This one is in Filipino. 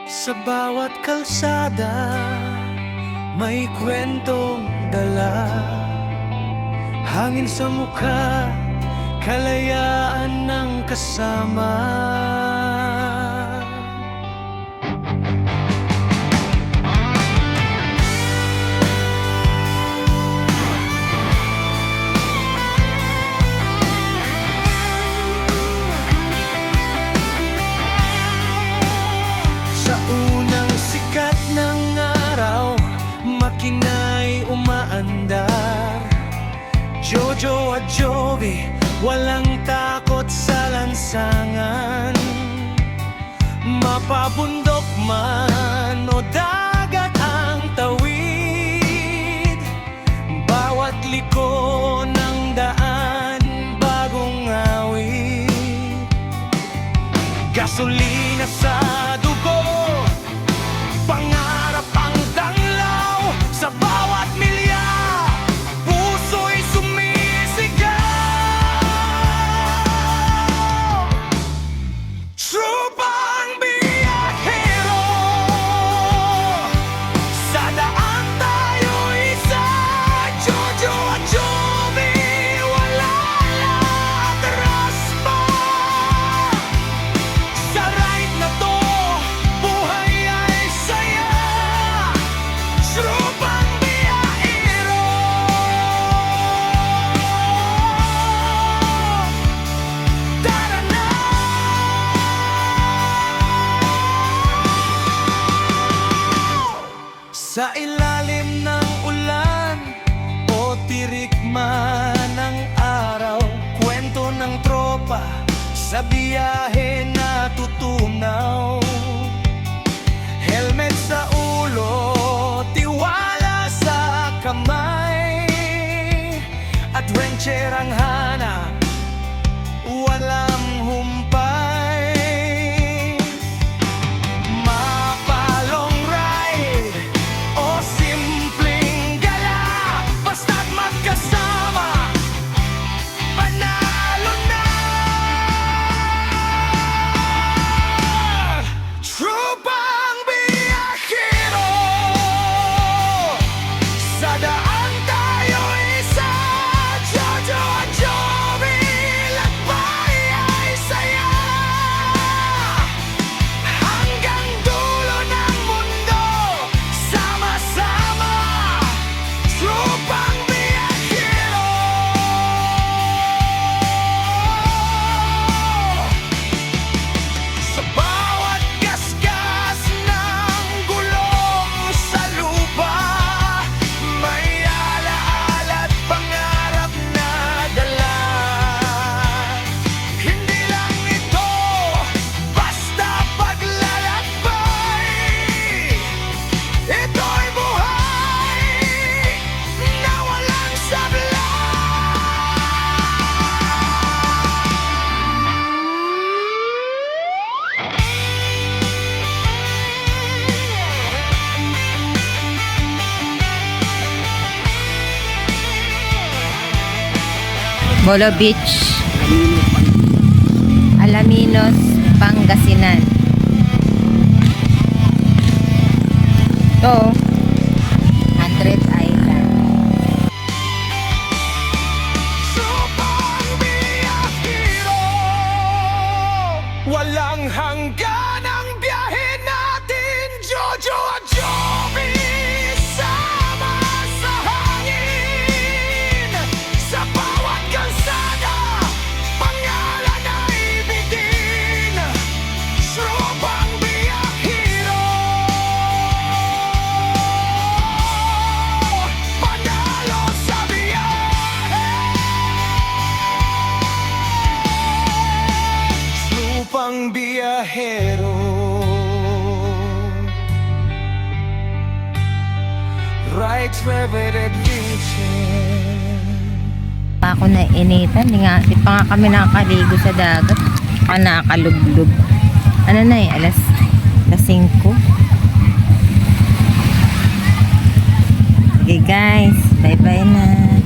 Sa bawat kalsada may kwentong dala, hangin sa mukha, kalayaan ng kasama. Sa unang sikat ng araw, makina'y umaandar. Jojo at Jovi, walang takot sa lansangan. Mapabundok man o dagat ang tawid, bawat liko ng daan bagong awit. Gasolina sa dugo, pangarap ang tanglaw. Sa bawat milya, puso'y sumisigaw. Trupang biyahero, sa daan tayo'y isa. Jojo at Jovi, wala na atras pa. Sa ride na to, buhay ay saya. Trupang biyahero. Tara na! Sa ilalim ng ulan o tirik man ng araw, kwento ng tropa sa biyahe na tutunaw. Helmet sa ulo, tiwala sa kamay, adventure ang hanap, walang humpay. Mapalong ride o simpleng gala, basta't magkasama, panalo na! Trupang biyahero, sa daan tayo'y isa. Jojo at Jovi, lakbay ay saya. Hanggang dulo ng mundo, sama-sama. Trupang biyahero. Sa bawat gasgas ng gulong sa lupa, may alaala at pangarap na dala. Hindi lang ito basta paglalakbay, ito'y buhay na walang sablay. Bolo Beach, Alaminos, Pangasinan. Ito, 100 Island. Trupang biyahero, walang hanggan ang biyahe natin. Jojo at Jovi, sama sa hangin. Sa bawat kalsada, pangalan ay bitin. Trupang biyahero, panalo sa biyahe. Trupang biyahero, right favorite adventure. Pa ako na initan, di pa nga kami nakakaligo sa dagat. Pa nakalublog. Ano na eh, alas 5. Sige guys, bye bye na.